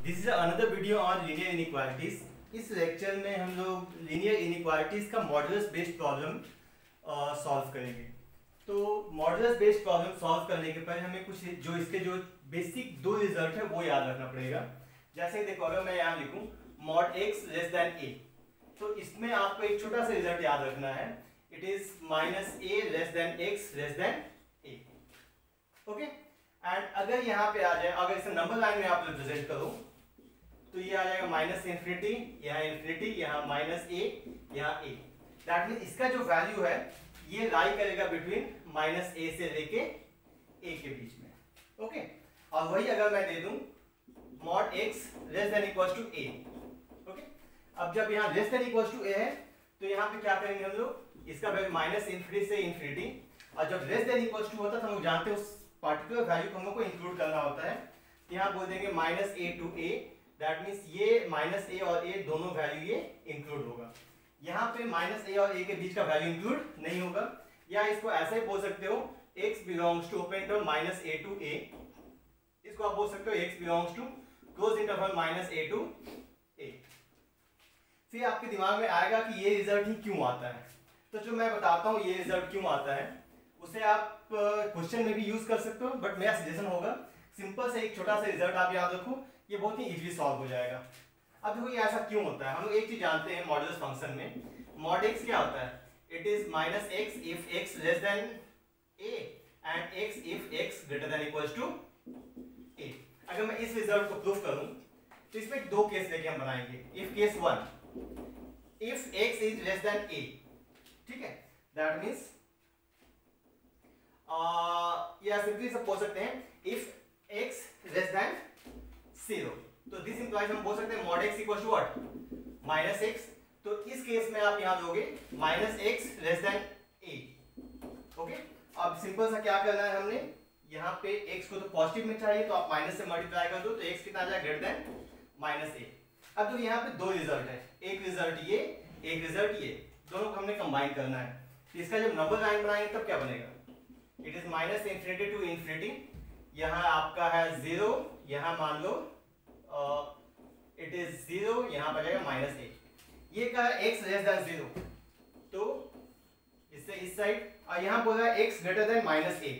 This is another video on linear inequalities. इस lecture में हम लोग लीनियर इनइक्वालिटीज का मॉडुलस बेस्ड प्रॉब्लम सॉल्व करेंगे। तो मॉडुलस बेस्ड प्रॉब्लम सॉल्व करने के पहले हमें कुछ इसके बेसिक दो रिजल्ट है वो याद रखना पड़ेगा। जैसे देखो, अगर मैं यहाँ लिखूँ mod x less than a, तो इसमें आपको एक छोटा सा रिजल्ट याद रखना है। It is minus a less than x less than a। Okay, and अगर यहाँ पे आ जाए, अगर इसे नंबर लाइन में आप रिप्रेजेंट करो तो ये आ जाएगा माइनस इन्फिनिटी, यहाँ इन्फिनिटी, यहाँ माइनस a, यहाँ a। दैट मीन इसका जो वैल्यू है ये लाई करेगा बिटवीन माइनस a से लेके a के बीच में। ओके, और वही अगर मैं दे दूं mod x less than equals to a। Okay, अब जब यहाँ less than equals to a है तो यहाँ पे क्या करेंगे हम लोग, इसका वैल्यू माइनस इन्फिनिटी से इन्फिनिटी, और जब लेस देन इक्वल्स टू होता है तो हम लोग जानते हैं उस पार्टिकुलर वैल्यू को हम लोग को इंक्लूड करना होता है। तो यहाँ बोल देंगे minus a to a, that means ये माइनस a और a दोनों वैल्यू ये इंक्लूड होगा। यहाँ पे माइनस a और a के बीच का वैल्यू इंक्लूड नहीं होगा, या इसको ऐसे ही बोल सकते हो x belongs to open interval minus a to a। इसको आप बोल सकते हो x belongs to close interval minus a to a। फिर आपके दिमाग में आएगा कि ये रिजल्ट ही क्यों आता है। तो जो मैं बताता हूँ ये रिजल्ट क्यों आता है उसे आप क्वेश्चन में भी यूज कर सकते हो, बट मेरा सजेशन होगा सिंपल से एक छोटा सा रिजल्ट आप याद रखो, ये बहुत ही इजीली सॉल्व हो जाएगा। अब देखो ये ऐसा क्यों होता है। हम लोग एक चीज जानते हैं मॉडुलस फंक्शन में, मॉड x क्या होता है, it is minus x if x less than a and x if x greater than equals to a। अगर मैं इस रिजल्ट को प्रूफ करूं तो इसमें दो केस लेके हम बनाएंगे। If case 1, if x is less than a, ठीक है, दैट मींस या सिंपली सब बोल सकते हैं इफ x लेस देन 0, तो दिस इंप्लाइज हम बोल सकते हैं mod x equals to what, minus x। तो इस केस में आप यहां दोगे minus x less than a। Okay, अब सिंपल सा क्या करना है हमने, यहाँ पे x को तो पॉजिटिव में चाहिए तो आप माइनस से मल्टीप्लाई कर दो तो x कितना आ जाएगा, ग्रेटर देन माइनस a। अब तो यहाँ पे दो रिजल्ट है, एक रिजल्ट ये, एक रिजल्ट ये, दोनों को हमने कंबाइन करना है। तो इसका जब नंबर लाइन बनाएंगे तब क्या बनेगा, it is minus infinity to infinity, यहाँ आपका है 0, यहाँ मान लो इट इज 0, यहाँ पर जाएगा माइनस a। ये का x लेस देन 0, तो इससे इस साइड, और यहाँ बोल रहा है x greater then minus a,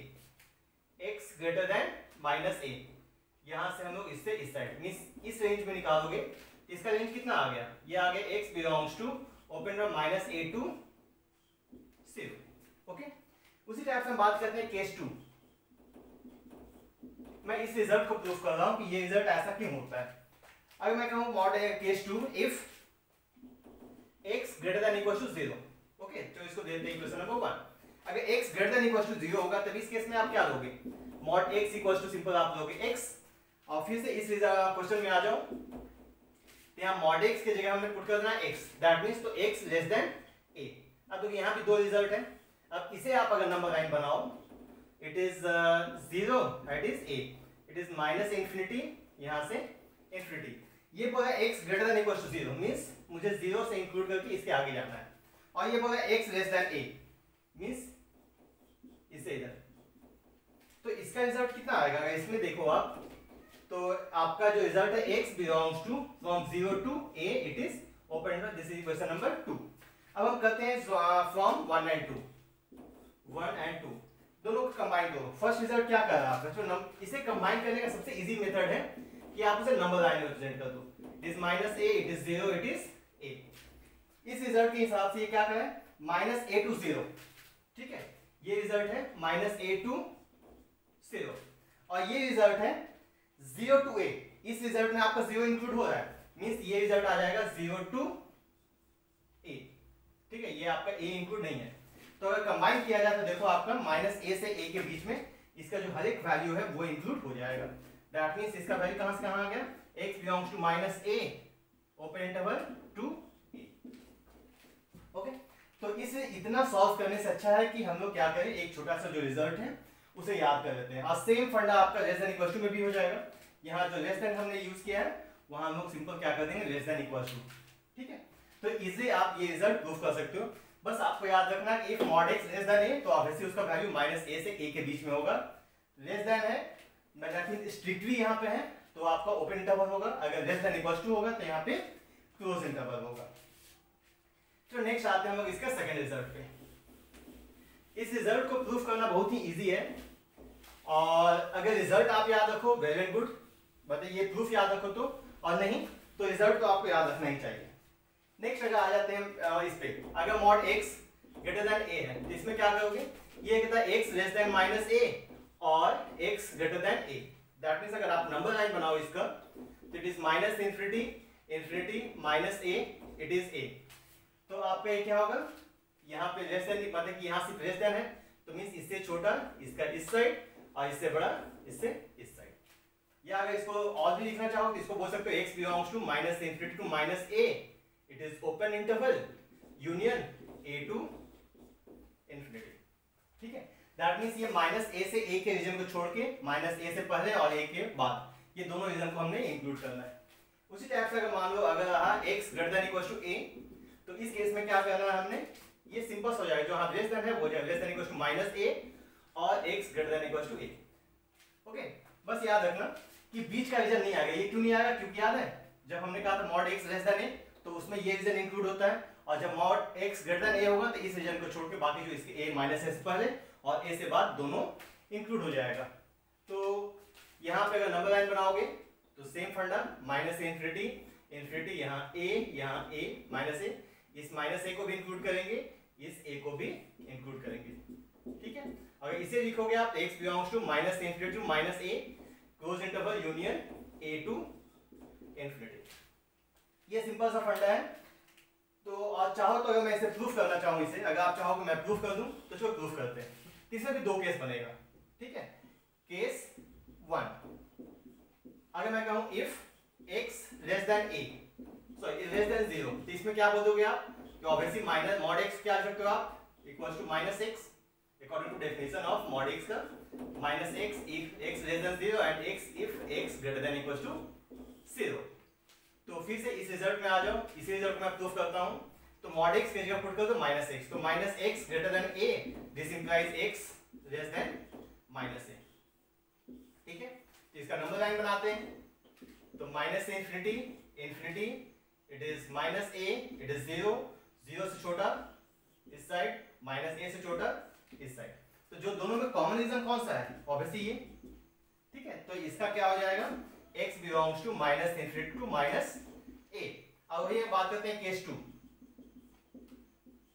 x greater then minus a, यहाँ से हम लोग इससे इस साइड मींस इस रेंज में निकालोगे तो इसका रेंज कितना आ गया, ये आ गया x belongs to open bracket minus a to 0। Okay, उसी टाइप से हम बात करते हैं केस 2। मैं इस रिजल्ट को प्रूफ कर रहा हूं कि ये रिजल्ट ऐसा क्यों होता है। अगर मैं कहूं mod case 2 if x greater than equal to 0। Okay, तो इसको देते हैं इक्वेशन नंबर 1। अगर x greater than equal to 0 होगा तब इस केस में आप क्या लोगे, mod x equal to simple आप लोगे x, और फिर से इस क्वेश्चन में आ जाओ तो यहाँ मॉड x की जगह हमने पुट कर देना x, दैट मींस तो x लेस देन a। अब देखिए यहाँ भी दो रिजल्ट है। अब इसे आप अगर नंबर लाइन बनाओ, it is 0 that is a, it is minus infinity, यहाँ से इन्फिनिटी, ये बोला x greater than equal to 0 means मुझे 0 से इंक्लूड करके इसके आगे जाना है, और ये बोला x less than a means इसे इधर। तो इसका रिजल्ट कितना आएगा, अगर इसमें देखो आप तो आपका जो रिजल्ट है x belongs to from 0 to a, it is open, this is question number 2। अब हम करते हैं फ्रॉम 1 एंड 2, 1 एंड 2 दोनों को कंबाइन करो। फर्स्ट रिजल्ट क्या कर रहा है आपका, जो इसे कंबाइन करने का सबसे इजी मेथड है कि आप उसे नंबर लाइन में रिप्रेजेंट कर दो, it is minus a, it is 0, it is a। इस रिजल्ट के हिसाब से ये क्या करें, माइनस a टू 0, ठीक है, ये रिजल्ट है माइनस a टू 0, और ये रिजल्ट है 0 टू a। इस रिजल्ट में आपका 0 इंक्लूड हो रहा है मींस ये रिजल्ट आ जाएगा 0 टू a, ठीक है, ये आपका a इंक्लूड नहीं है। तो अगर कंबाइन किया जाए तो देखो आपका माइनस a से a के बीच में इसका जो हर एक वैल्यू है वो इंक्लूड हो जाएगा। दैट मींस इसका वैल्यू कहां से कहां आ गया, x belongs to minus a open interval to a। Okay, तो इसे इतना सॉल्व करने से अच्छा है कि हम लोग क्या करें, एक छोटा सा जो रिजल्ट है उसे याद कर लेते हैं, और सेम फंडा आपका लेस देन इक्वल टू में भी हो जाएगा। यहाँ जो लेस देन हमने यूज किया है वहां हम लोग सिंपल क्या कर देंगे, लेस देन इक्वल टू, ठीक है। तो इजीली आप ये रिजल्ट प्रूफ कर सकते हो। बस आपको याद रखना कि if mod x less than a तो ऑब्वियसली उसका वैल्यू माइनस a से a के बीच में होगा। लेस देन है, मैं स्ट्रिक्टली यहाँ पे है तो आपका ओपन इंटरवल होगा, अगर लेस देन इक्वल टू होगा तो यहाँ पे क्लोज इंटरवल होगा। तो नेक्स्ट आते हैं हम लोग इसका सेकंड रिजल्ट पे। इस रिजल्ट को प्रूफ करना बहुत ही इजी है, और अगर रिजल्ट आप याद रखो वेल एंड गुड, बताइए ये प्रूफ याद रखो तो, और नहीं तो रिजल्ट तो आपको याद रखना ही चाहिए। नेक्स्ट अगर आ जाते हैं इस पे, अगर mod x greater then a है तो इसमें क्या करोगे, ये कहता है x less then minus a और x greater then a। That means अगर आप नंबर लाइन बनाओ इसका तो it is minus infinity infinity minus a, it is a। तो आपका ये क्या होगा, यहाँ पे लेस देन, मतलब कि यहाँ सिर्फ लेस देन है तो मींस इससे छोटा इसका इस साइड और इससे बड़ा इससे इस साइड। या अगर इसको और भी लिखना चाहो तो इसको बोल सकते हो x belongs to minus infinity to minus a, it is open interval union a to infinity. ठीक है, दैट मींस ये माइनस a से a के रीजन को छोड़ के माइनस a से पहले और a के बाद ये दोनों रीजन को हमने इंक्लूड करना है। उसी टाइप से अगर मान लो अगर रहा x greater than equal to a, तो इस केस में क्या करना है हमने, ये सिंपल हो जाएगा, जो यहाँ लेस देन है वो जाएगा less than equal to minus a और x greater than equal to a। Okay, बस याद रखना कि बीच का रीजन नहीं आएगा। ये क्यों नहीं आएगा, क्योंकि याद है जब हमने कहा था mod x less than a तो उसमें ये रीजन इंक्लूड होता है, और जब mod x greater then a होगा तो इस रीजन को छोड़ के बाकी जो इसके a माइनस a से पहले और a से बाद दोनों इंक्लूड हो जाएगा। तो यहाँ पे अगर नंबर लाइन बनाओगे तो सेम फंडा, माइनस इंफिनिटी इंफिनिटी, यहाँ a माइनस a, इस माइनस a को भी इंक्लूड करेंगे, इस a को भी इंक्लूड करेंगे। ठीक है, अगर इसे लिखोगे आप x belongs to minus infinity to minus a close interval union a to infinity. ये सिंपल सा फंडा है। तो आप चाहो तो अगर मैं इसे प्रूफ करना चाहूँ, इसे अगर आप चाहो कि मैं प्रूफ कर दूं तो चलो प्रूफ करते हैं। इसमें भी दो केस बनेगा। ठीक है, केस 1, अगर मैं कहूँ if x less than a, sorry less than 0, तो इसमें क्या बोलोगे आप, तो ऑब्वियसली माइनस मॉड x क्या लिख सकते हो आप, equals to minus x according to definition of mod x का, minus x if x less than 0 and x if x greater than equals to 0। तो फिर से इस रिजल्ट में आ जाओ, इस रिजल्ट में मैं प्रूफ करता हूं। तो मॉड x की जगह पुट कर दो माइनस x, तो minus x greater then a, this implies x less then minus a। ठीक है, तो इसका नंबर लाइन बनाते हैं। तो माइनस से infinity infinity, it is minus a, it is 0, 0 से छोटा इस साइड, माइनस a से छोटा इस साइड। तो जो दोनों में कॉमन रीजन कौन सा है, ऑब्वियसली ये। ठीक है, तो इसका क्या हो जाएगा, x belongs to minus infinity to minus a। अब वही बात करते हैं case 2,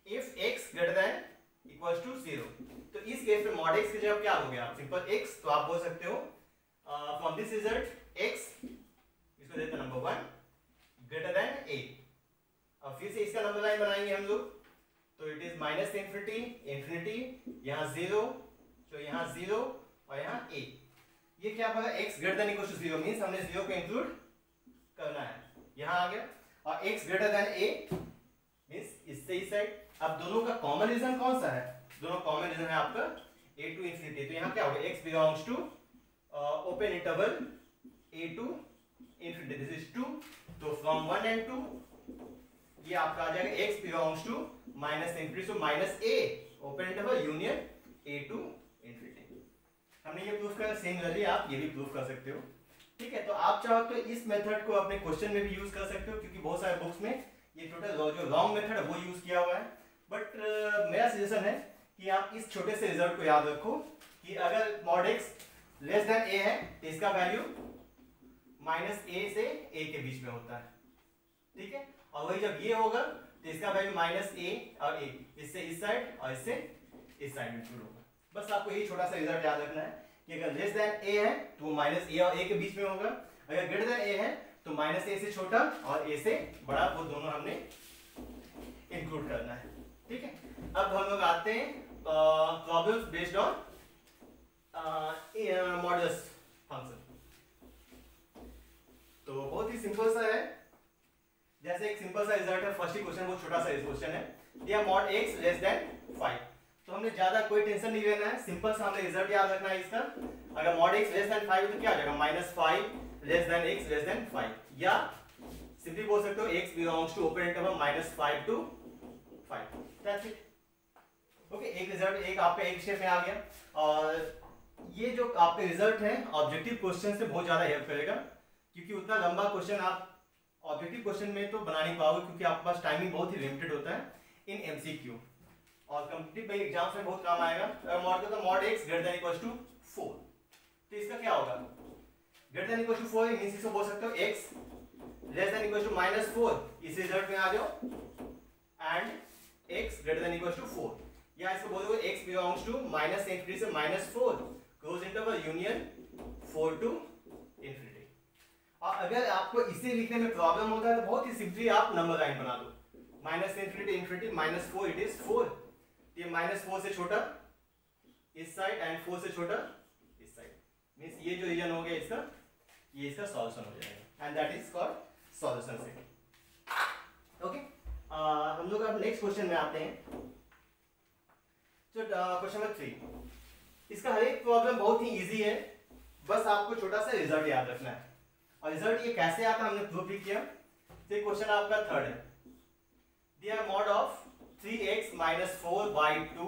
if x greater than equals to 0। तो इस केस में मॉड x की जगह क्या हो गया, सिंपल x, तो आप बोल सकते हो फ्रॉम दिस रिजल्ट x, इसको देते हैं नंबर 1 ग्रेटर देन a। अब फिर से इसका नंबर लाइन बनाएंगे हम लोग, तो it is minus infinity infinity, यहाँ 0, तो यहाँ 0 और यहाँ a। ये क्या होगा, x greater than equal to 0 means हमने 0 को इंक्लूड करना है, यहाँ आ गया, और x greater then a means इससे इस साइड। अब दोनों का कॉमन रीजन कौन सा है, दोनों कॉमन रीजन है आपका a टू इंफिनिटी। तो यहाँ क्या होगा, x belongs to open interval a to infinity, this is 2। तो फ्रॉम 1 एंड 2 ये आपका आ जाएगा x belongs to minus infinity to minus a open interval union a to infinity. हमने ये प्रूफ किया, सिमिलरली आप ये भी प्रूफ कर सकते हो। ठीक है, तो आप चाहो तो इस मेथड को अपने क्वेश्चन में भी यूज कर सकते हो, क्योंकि बहुत सारे बुक्स में ये टोटल जो लॉन्ग मेथड है वो यूज किया हुआ है। बट मेरा सजेशन है कि आप इस छोटे से रिजल्ट को याद रखो कि अगर mod x less than a है तो इसका वैल्यू माइनस a से a के बीच में होता है। ठीक है, और वही जब ये होगा तो इसका वैल्यू माइनस a और a, इससे इस साइड और इससे इस साइड में इंक्लूड होगा। बस आपको यही छोटा सा रिजल्ट याद रखना है कि अगर लेस देन a है तो वो माइनस a और a के बीच में होगा, अगर ग्रेटर देन a है तो माइनस a से छोटा और a से बड़ा, वो दोनों हमने इंक्लूड करना है। ठीक है, अब हम लोग आते हैं problems based on modulus function. तो बहुत ही सिंपल सा है, जैसे एक सिंपल सा रिजल्ट है, फर्स्ट ही क्वेश्चन बहुत छोटा सा क्वेश्चन है, दिया मॉड x लेस देन 5। तो हमने ज्यादा कोई टेंशन नहीं लेना है, सिंपल सा हमने रिजल्ट याद रखना है इसका। अगर मॉड x लेस देन 5 तो क्या आ जाएगा, minus 5 less than x less than 5, या सिंपली बोल सकते हो x belongs to open interval minus 5 to 5। That's it. Okay, एक रिजल्ट एक आपका एक स्टेप में आ गया, और ये जो आपके रिजल्ट है ऑब्जेक्टिव क्वेश्चन से बहुत ज्यादा हेल्प करेगा। क्योंकि उतना लंबा क्वेश्चन आप ऑब्जेक्टिव क्वेश्चन में तो बना नहीं पाओगे, क्योंकि आपके पास टाइमिंग बहुत ही लिमिटेड होता है इन एमसीक्यू, और कॉम्पिटिटिव एग्जाम्स में बहुत काम आएगा। अगर मॉड का तो mod x greater than equal to 4, तो इसका क्या होगा, greater than equal to 4 means इसको बोल सकते हो x less than equal to -4, इस रिजल्ट में आ जाओ, and x greater than equal to 4, या इसको बोलोगे x बिलोंग्स टू -∞ से -4 close interval union 4 to infinity. और अगर आपको इसे लिखने में प्रॉब्लम होता है तो बहुत ही सिंपली आप नंबर लाइन बना दो, -∞ इंफिनिटी -4 इट इज 4, ये -4 से छोटा इस साइड एंड 4 से छोटा इस साइड, मींस ये जो रीजन हो गया इसका, ये इसका सॉल्यूशन हो जाएगा, and that is called solution set. Okay, हम लोग अब नेक्स्ट क्वेश्चन में आते हैं। तो क्वेश्चन नंबर 3, इसका हर एक प्रॉब्लम बहुत ही इजी है, बस आपको छोटा सा रिजल्ट याद रखना है, और रिजल्ट ये कैसे आता है हमने प्रूफ भी किया। तो क्वेश्चन आपका थर्ड है, दिया mod of 3x minus 4 by 2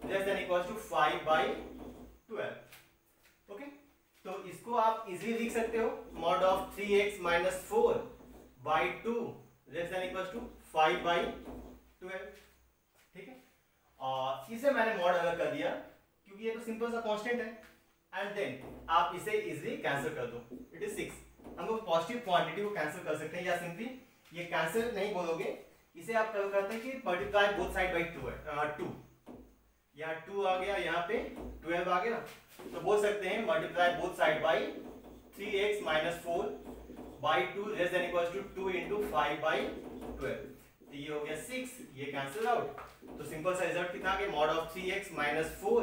less than equals to 5 by 12। Okay, तो इसको आप इजीली लिख सकते हो, mod of 3x minus 4 by 2 less than equals to 5 by 12। ठीक है, और इसे मैंने मॉड अलग कर दिया क्योंकि ये तो सिंपल सा कांस्टेंट है, एंड देन आप इसे इजीली कैंसिल कर दो, इट इज 6। हम लोग पॉजिटिव क्वांटिटी को कैंसिल कर सकते हैं, या सिंपली ये कैंसिल नहीं बोलोगे, इसे आप कल करते हैं कि मल्टीप्लाई बोथ साइड बाई 2 है, 2 यहाँ 2 आ गया, यहाँ पे 12 आ गया, तो बोल सकते हैं multiply both side by 3x minus 4 by 2 less than equals to 2 into 5 by 12, तो ये हो गया 6, ये कैंसिल आउट, तो सिंपल सा रिजल्ट कितना आ गया, mod of 3x minus 4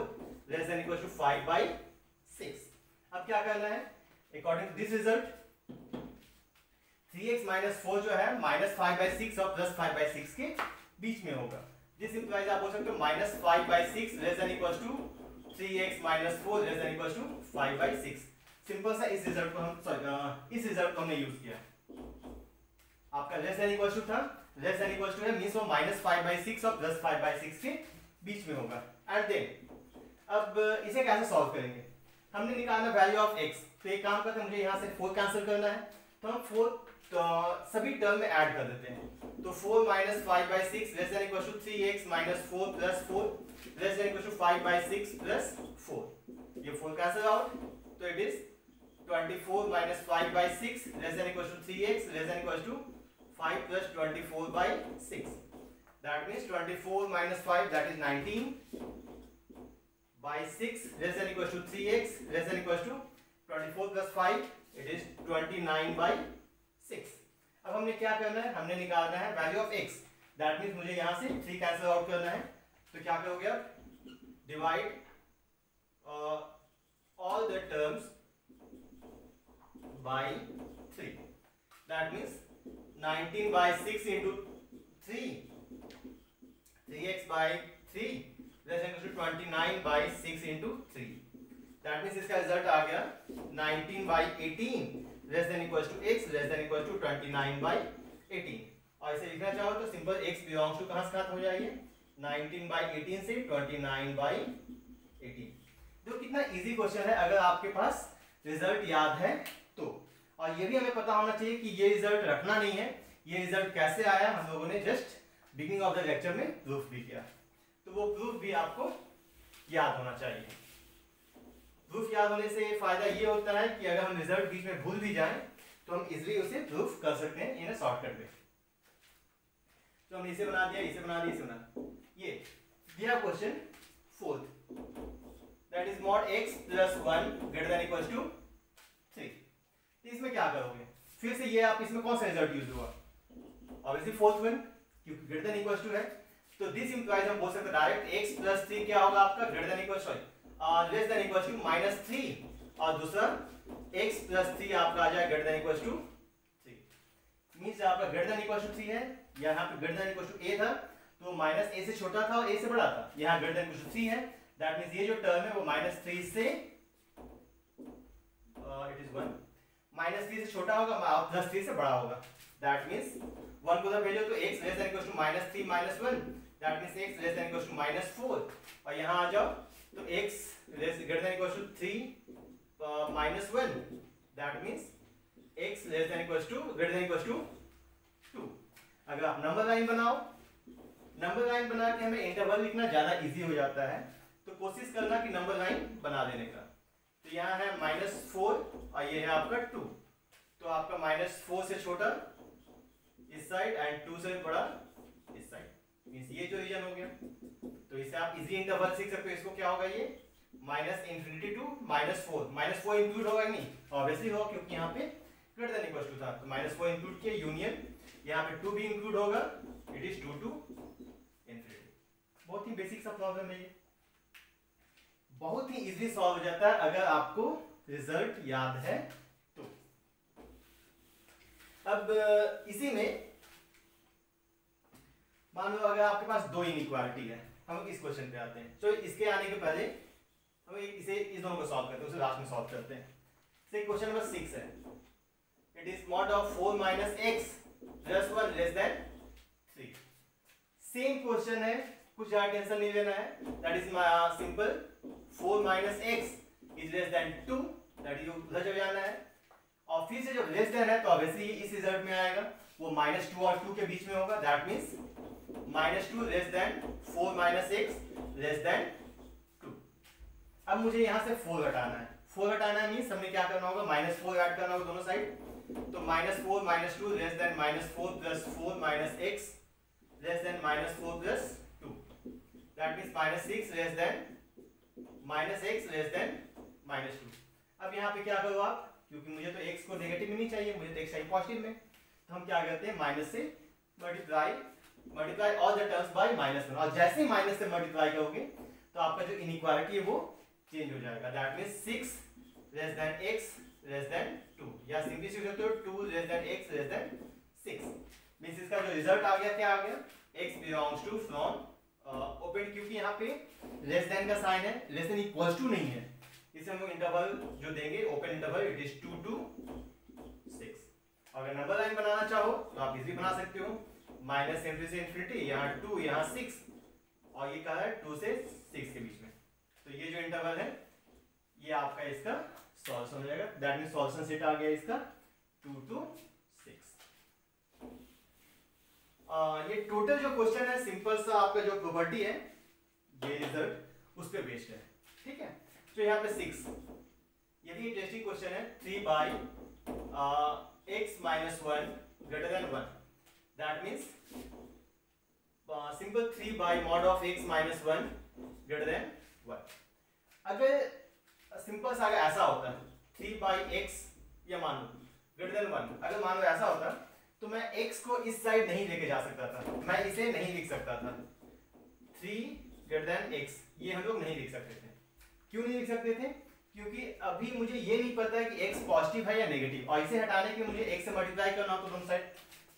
less than equals to 5 by 6। अब क्या करना है, according to this result 3x minus 4 जो है -5 by 6 और +5 by 6 के बीच में होगा, दिस इंप्लाइज आप बोल सकते हो -5 by 6 less than equals to 3x minus 4 less than equals to 5 by 6। Simple सा इस रिजल्ट को हम इस रिजल्ट को हमने यूज किया, आपका लेस देन इक्वल टू था, लेस देन इक्वल टू है मींस वो -5 by 6 और +5 by 6 के बीच में होगा, एंड देन अब इसे कैसे सॉल्व करेंगे, हमने निकालना वैल्यू ऑफ x, तो एक काम करते हैं, मुझे यहाँ से 4 कैंसिल करना है, तो हम 4 तो सभी टर्म में ऐड कर देते हैं, तो 4 minus 5 by 6 less than equals to 3x minus 4 plus 4 less than equals to 5 by 6 plus 4, ये 4 cancel out, तो it is 24 minus 5 by 6 less than equals to 3x less than equals to 5 plus 24 by 6, that means 24 minus 5 that is 19 by 6 less than equals to 3x less than equals to 24 plus 5 it is 29 by 6। अब हमने क्या करना है, हमने निकालना है value of x, that means मुझे यहां से 3 कैंसिल आउट करना है, तो क्या करोगे आप, divide all the terms by 3, that means 19 by 6 into 3, 3x by 3 less than equals to 29 by 6 into 3, that means इसका रिजल्ट आ गया 19 by 18 less than equals to x less than equals to 29 by 18, और इसे लिखना चाहो तो simple x belongs to कहां से खत्म हो जाएगी, 19 by 18 से 29 by 18। देखो कितना इजी क्वेश्चन है अगर आपके पास रिजल्ट याद है तो, और ये भी हमें पता होना चाहिए कि ये रिजल्ट रखना नहीं है, ये रिजल्ट कैसे आया हम लोगों ने just beginning of the lecture में प्रूफ भी किया, तो वो प्रूफ भी आपको याद होना चाहिए। प्रूफ याद होने से फायदा ये होता है कि अगर हम रिजल्ट बीच में भूल भी जाएं तो हम इजीली उसे प्रूफ कर सकते हैं इन शॉर्टकट में। तो हमने इसे बना दिया, इसे बना दिया, इसे बना, ये दिया question 4th, that is mod x plus 1 greater than equals to 3। तो इसमें क्या करोगे, फिर से ये आप इसमें कौन सा रिजल्ट यूज हुआ, ऑब्वियसली 4th वन, क्योंकि greater than equals to है, तो दिस इंप्लाइज हम बोल सकते हैं डायरेक्ट x plus 3 क्या होगा आपका, greater than equals to less than equals to -3, और दूसरा x plus 3 आपका आ जाए greater than equals to 3, means आपका greater than equals to 3 है, यहाँ पे greater than equals to a था, तो -a से छोटा था और a से बड़ा था, यहाँ greater than equals to 3 है, दैट मींस ये जो टर्म है वो -3 से इट इज 1, -3 से छोटा होगा और +3 से बड़ा होगा, दैट मींस 1 को जब भेजो तो x less than equals to -3 -1, that means x less than equals to -4, और यहाँ आ जाओ तो x greater than equals to 3 -1, that means x less than equals to greater than equals to 2। अगर आप नंबर लाइन बनाओ, नंबर लाइन बना के हमें इंटरवल लिखना ज्यादा इजी हो जाता है, तो कोशिश करना कि नंबर लाइन बना देने का। तो यहाँ है -4 और ये है आपका 2, तो आपका -4 से छोटा इस साइड एंड 2 से बड़ा इस साइड, मींस ये जो रीजन हो गया। तो इसे आप इजी इंटरवल सीख सकते हो। इसको क्या होगा, ये -∞ टू -4, -4 इंक्लूड होगा नहीं, ऑब्वियसली होगा क्योंकि यहाँ पे ग्रेटर देन इक्वल टू था, तो -4 इंक्लूड किया, यूनियन यहाँ पे 2 भी इंक्लूड होगा, इट इज 2 टू इन्फिनिटी। बहुत ही बेसिक सा प्रॉब्लम है ये, बहुत ही इजी सॉल्व हो जाता है अगर आपको रिजल्ट याद है तो। अब इसी में मान लो अगर आपके पास दो इनइक्वालिटी है, हम इस क्वेश्चन पे आते हैं। तो इसके आने के पहले हम इसे इस दोनों को सॉल्व करते हैं, उसे लास्ट में सॉल्व करते हैं। से क्वेश्चन नंबर 6 है, it is mod of 4 minus x plus 1 less than 3। Same question है, कुछ ज्यादा टेंशन नहीं लेना है। That is simple, 4 minus x is less than 2, that is उधर चले जाना है। और फिर से जब लेस देन है तो ऑब्वियसली इस रिजल्ट में आएगा, वो -2 और 2 के बीच में होगा, that means -2 less then 4 minus x less than 2। अब मुझे यहां से 4 घटाना है, 4 घटाना है मींस हमने क्या करना होगा, -4 ऐड करना होगा दोनों साइड। तो -4 -2 less then -4 plus 4 minus x less then -4 plus 2, that means -6 less than -x less than -2। अब यहाँ पे क्या करो आप, क्योंकि मुझे तो x को नेगेटिव में नहीं चाहिए, मुझे तो x चाहिए पॉजिटिव में, तो हम क्या करते हैं, माइनस से multiply all the terms by -1, और जैसे ही माइनस से मल्टीप्लाई करोगे तो आपका जो इनइक्वालिटी है वो चेंज हो जाएगा, that means 6 less than x less than 2, या सिंपली लिख सकते हो 2 less than x less than 6। Means इसका जो रिजल्ट आ गया, क्या आ गया, x belongs to from open, क्योंकि यहाँ पे लेस देन का साइन है, लेस देन इक्वल्स टू नहीं है, इसे हम लोग इंटरवल जो देंगे open interval, it is 2 to 6। अगर नंबर लाइन बनाना चाहो तो आप इजी बना सकते हो, -∞ से इन्फिनिटी, यहाँ 2 यहाँ 6, और ये कहा है 2 से 6 के बीच में। तो ये जो इंटरवल है ये आपका इसका सॉल्यूशन हो जाएगा, दैट मींस सॉल्यूशन सेट आ गया इसका 2 to 6। ये टोटल जो क्वेश्चन है सिंपल सा आपका जो प्रॉपर्टी है ये रिजल्ट उस पे बेस्ड है, ठीक है। तो यहाँ पे 6, यदि इंटरेस्टिंग क्वेश्चन है 3 by x minus 1 greater than 1, that means simple 3 by mod of x minus 1 greater than 1। अगर सिंपल सा अगर ऐसा होता 3 by x, या मान लो greater than 1, अगर मान लो ऐसा होता तो मैं x को इस साइड नहीं लेके जा सकता था, मैं इसे नहीं लिख सकता था 3 greater than x, ये हम लोग नहीं लिख सकते थे। क्यों नहीं लिख सकते थे, क्योंकि अभी मुझे ये नहीं पता है कि x पॉजिटिव है या नेगेटिव, और इसे हटाने के लिए मुझे x से मल्टीप्लाई करना हो तो दोनों साइड।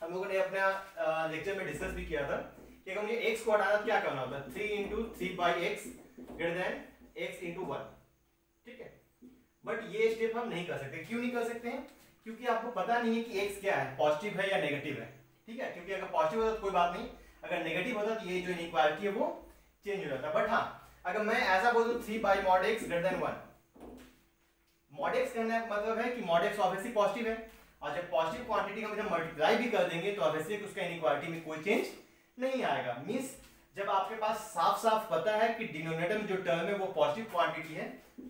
हम लोगों ने अपना लेक्चर में डिस्कस भी किया था कि अगर मुझे x को हटाना तो क्या करना होता है, 3 × 3 by x greater than x × 1, ठीक है। बट ये स्टेप हम नहीं कर सकते। क्यों नहीं कर सकते हैं, क्योंकि आपको पता नहीं है कि x क्या है, पॉजिटिव है या नेगेटिव है, ठीक है। क्योंकि अगर पॉजिटिव होता तो कोई बात नहीं, अगर नेगेटिव होता तो ये जो इनइक्वालिटी है वो चेंज हो जाता। बट हाँ, अगर मैं ऐसा बोल दूं 3 by mod x greater than 1, mod x करने का मतलब है कि mod x ऑब्वियसली पॉजिटिव है, और जब पॉजिटिव क्वांटिटी का हम मल्टीप्लाई भी कर देंगे तो ऑब्वियसली उसका इनइक्वालिटी में कोई चेंज नहीं आएगा। मींस जब आपके पास साफ साफ पता है कि डिनोमिनेटर में जो टर्म है वो पॉजिटिव क्वांटिटी है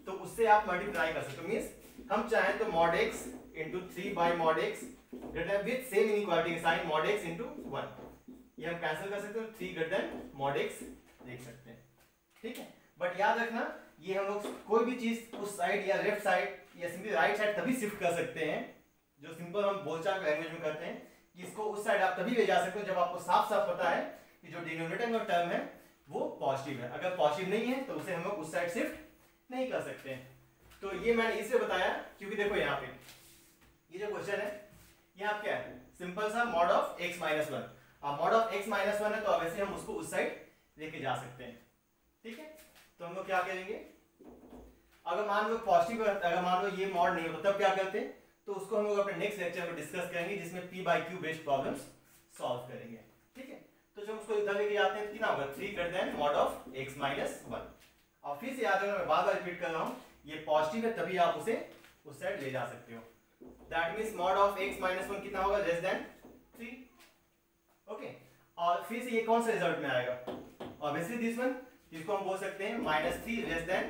तो उससे आप मल्टीप्लाई कर सकते हो। मींस हम चाहें तो mod x into 3 by mod x greater with same inequality के साइन mod x into 1, ये हम कैंसिल कर सकते हो, 3 greater than mod x देख सकते हैं, ठीक है। बट याद रखना ये हम लोग कोई भी चीज उस साइड या लेफ्ट साइड या सिंपली राइट साइड तभी शिफ्ट कर सकते हैं, जो सिंपल हम बोलचाल लैंग्वेज में करते हैं कि इसको उस साइड आप तभी ले जा सकते हो जब आपको साफ साफ पता है कि जो डिनोमिनेटर में टर्म है वो पॉजिटिव है। अगर पॉजिटिव नहीं है तो उसे हम लोग उस साइड शिफ्ट नहीं कर सकते हैं। तो ये मैंने इसलिए बताया क्योंकि देखो यहाँ पे ये जो क्वेश्चन है यहाँ क्या है, सिंपल सा mod of x minus 1, अब mod of x minus 1 है तो ऑब्वियसली हम उसको उस साइड लेके जा सकते हैं, ठीक है। तो हम लोग क्या करेंगे, अगर मान लो पॉजिटिव, अगर मान लो ये mod नहीं होता तब क्या करते हैं, तो उसको हम लोग अपने नेक्स्ट लेक्चर में डिस्कस करेंगे जिसमें p by q based problems solve करेंगे, ठीक है। तो जब उसको इधर लेके जाते हैं कितना होगा, 3 greater than mod of x minus 1। और फिर से याद रखना, मैं बार बार रिपीट कर रहा हूँ, ये पॉजिटिव है तभी आप उसे उस साइड ले जा सकते हो। That means mod of x minus 1 कितना होगा, लेस देन 3। ओके, और फिर से ये कौन सा रिजल्ट में आएगा, ऑब्वियसली दिस वन, जिसको हम बोल सकते हैं -3 less than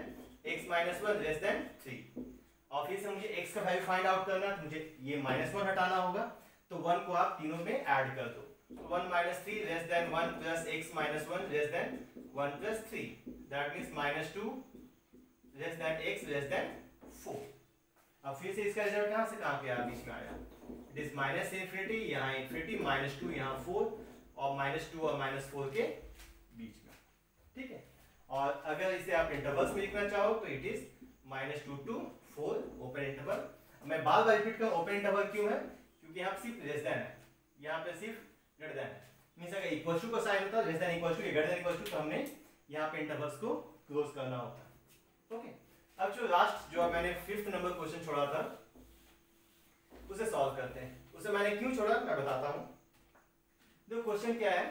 x minus 1 less then 3। और फिर से मुझे x का वैल्यू फाइंड आउट करना है, तो मुझे ये -1 हटाना होगा, तो 1 को आप तीनों में ऐड कर दो, 1 - 3 less then 1 plus x minus 1 less then 1 plus 3, that means -2 less than x less then 4। अब फिर से इसका रिजल्ट कहाँ से कहाँ पे बीच में आया, इट इज -∞, यहाँ इन्फिनिटी, -2 यहाँ 4, और -2 और -4 के बीच में, ठीक है। और अगर इसे आप इंटरवल्स में लिखना चाहो तो it is -2 to 4 open interval. मैं बार बार रिपीट करूं ओपन इंटरवल क्यों है, क्योंकि यहाँ सिर्फ लेस देन है, यहाँ पे सिर्फ ग्रेटर देन है, मींस अगर इक्वल टू का साइन होता लेस देन इक्वल टू या ग्रेटर देन इक्वल टू, तो हमने यहाँ पे इंटरवल्स को क्लोज करना होता है। ओके, अब जो लास्ट जो मैंने 5th नंबर क्वेश्चन छोड़ा था उसे सॉल्व करते हैं। उसे मैंने क्यों छोड़ा मैं बताता हूँ। देखो क्वेश्चन क्या है,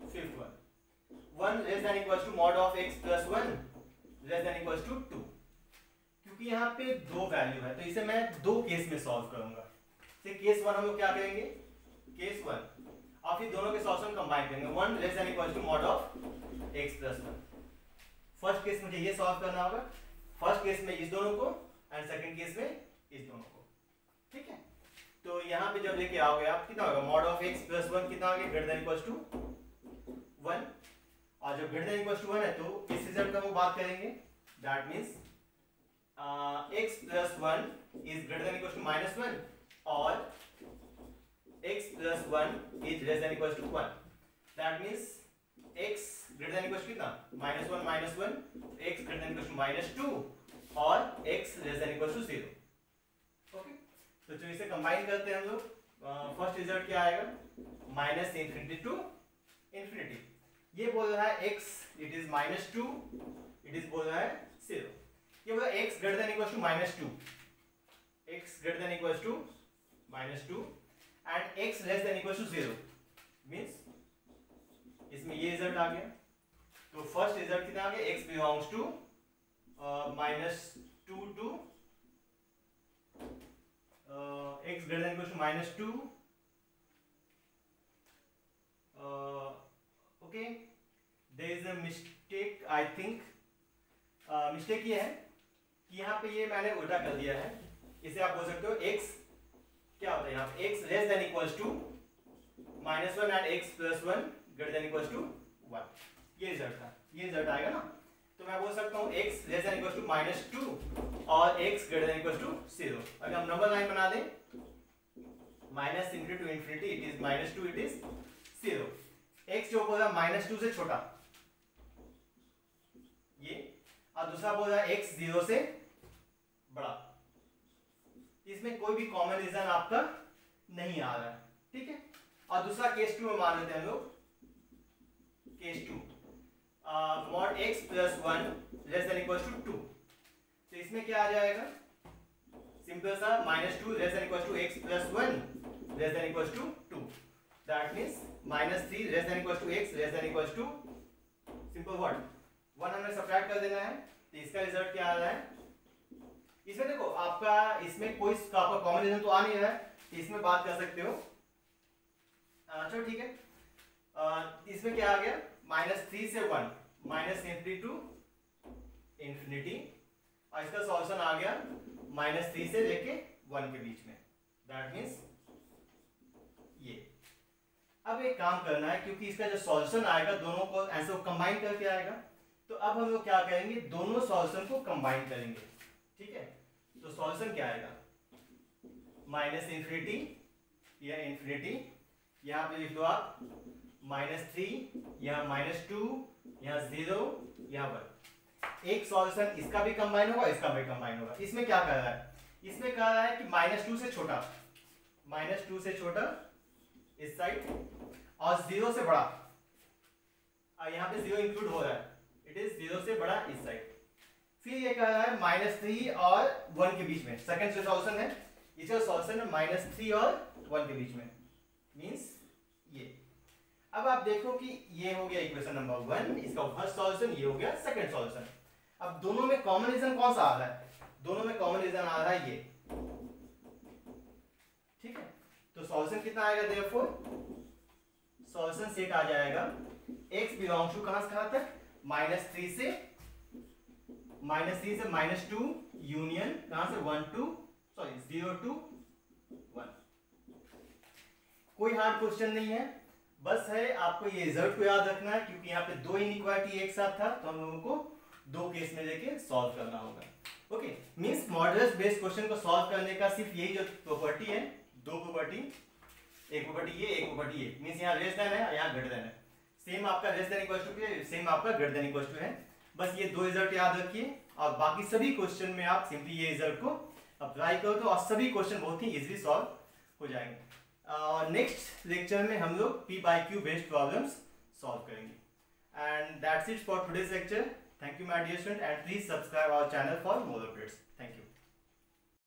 5th one, 1 less than equal to mod of x plus 1 less than equal to 2। क्योंकि यहाँ पे दो वैल्यू है तो इसे मैं दो केस में सॉल्व करूंगा। केस 1 हम लोग क्या करेंगे, केस 1, और फिर दोनों के सॉल्यूशन कंबाइन करेंगे, 1 less than equal to mod of x plus 1। First case मुझे ये सॉल्व करना होगा, फर्स्ट केस में इस दोनों को एंड सेकंड केस में इस दोनों को, ठीक है। तो यहाँ पे जब लेके आओगे आप कितना होगा, मॉड ऑफ x प्लस 1 कितना होगा, ग्रेटर देन इक्वल टू 1, और जब ग्रेटर देन इक्वल टू 1 है तो इस रिजल्ट का हम बात करेंगे, that means x plus 1 is greater than equal to -1 और x plus 1 is less than equal to 1, that means x greater than equal to कितना, -1 x greater than equal to -2 और x less than equal to 0। Okay, तो जो इसे combine करते हैं हम लोग, फर्स्ट रिजल्ट क्या आएगा, -∞ to ∞। ये बोल रहा है x it is -2, it is बोल रहा है 0। ये बोला x greater than equal to -2, x greater than equal to -2 and x less than equal to 0, means इसमें ये रिजल्ट आ गया। तो फर्स्ट रिजल्ट कितना आ गया, x belongs to -2 to x greater than equals to -2, okay, there is a mistake I think, mistake ये है कि यहाँ पे ये मैंने उल्टा कर दिया है, इसे आप बोल सकते हो x क्या होता है यहाँ पे, x less than equals to -1 and x plus 1 greater than equals to 1, ये रिजल्ट था, ये रिजल्ट आएगा ना। तो मैं बोल सकता हूँ x less than equals to -2 और x greater than equals to 0। अगर हम नंबर लाइन बना दें, -∞ to ∞, it is -2, it is 0। x जो बोल रहा है -2 से छोटा ये, और दूसरा बोल रहा है x 0 से बड़ा, इसमें कोई भी कॉमन रीजन आपका नहीं आ रहा है, ठीक है। और दूसरा केस 2 में मान लेते हैं हम लोग, case 2, mod x plus 1 less than equal to 2, तो इसमें क्या आ जाएगा, सिंपल सा -2 less than equal to x plus 1 less than equal to 2, that means -3 less than equal to x less than equal to simple what 1 हमने subtract कर देना है, तो इसका रिजल्ट क्या आ रहा है। इसमें देखो आपका इसमें कोई आपका कॉमन रीजन तो आ नहीं रहा है, तो इसमें बात कर सकते हो, चलो ठीक है। इसमें क्या आ गया, -3 से 1, -∞ to ∞, और इसका सॉल्यूशन आ गया -3 से लेके 1 के बीच में, दैट मींस ये। अब एक काम करना है, क्योंकि इसका जो सॉल्यूशन आएगा दोनों को आंसर को कंबाइन करके आएगा, तो अब हम लोग क्या करेंगे, दोनों सॉल्यूशन को कंबाइन करेंगे, ठीक है। तो सॉल्यूशन क्या आएगा, -∞ या ∞, यहाँ पे लिख दो आप -3, यहाँ -2, यहाँ 0, यहाँ 1। एक सॉल्यूशन इसका भी कंबाइन होगा, इसका भी कंबाइन होगा। इसमें क्या कर रहा है, इसमें कह रहा है कि -2 से छोटा, -2 से छोटा इस साइड और 0 से बड़ा, यहाँ पे 0 इंक्लूड हो रहा है, इट इज 0 से बड़ा इस साइड। फिर ये कह रहा है -3 और 1 के बीच में, सेकंड जो सॉल्यूशन है इसका सॉल्यूशन है -3 और 1 के बीच में, मींस ये। अब आप देखो कि ये हो गया इक्वेशन नंबर 1, इसका फर्स्ट सॉल्यूशन, ये हो गया सेकंड सॉल्यूशन। अब दोनों में कॉमन रीजन कौन सा आ रहा है, दोनों में कॉमन रीजन आ रहा है ये, ठीक है, तो सॉल्यूशन कितना आएगा, देयरफॉर सॉल्यूशन सेट आ जाएगा x बिलोंग्स टू कहां से कहां तक, -3 से -2 यूनियन कहां से 0 to 1। कोई हार्ड क्वेश्चन नहीं है, बस है आपको ये रिजल्ट को याद रखना है, क्योंकि यहाँ पे दो इनइक्वालिटी एक साथ था तो हम लोगों को दो केस में लेके सॉल्व करना होगा। Okay, means modulus based question को सॉल्व करने का सिर्फ यही जो प्रॉपर्टी है, दो प्रॉपर्टी, एक प्रॉपर्टी ये, एक प्रॉपर्टी ये, मींस यहाँ लेस देन है, यहाँ ग्रेटर देन है, सेम आपका लेस देन इक्वल टू है, सेम आपका ग्रेटर देन इक्वल टू है। बस ये दो रिजल्ट याद रखिए और बाकी सभी क्वेश्चन में आप सिंपली ये रिजल्ट को अप्लाई करो तो और सभी क्वेश्चन बहुत ही इजीली सॉल्व हो जाएंगे। नेक्स्ट लेक्चर में हम लोग P/Q बेस्ड प्रॉब्लम्स सॉल्व करेंगे। And that's it for today's lecture. Thank you my dear student, and please subscribe our channel for more updates. Thank you.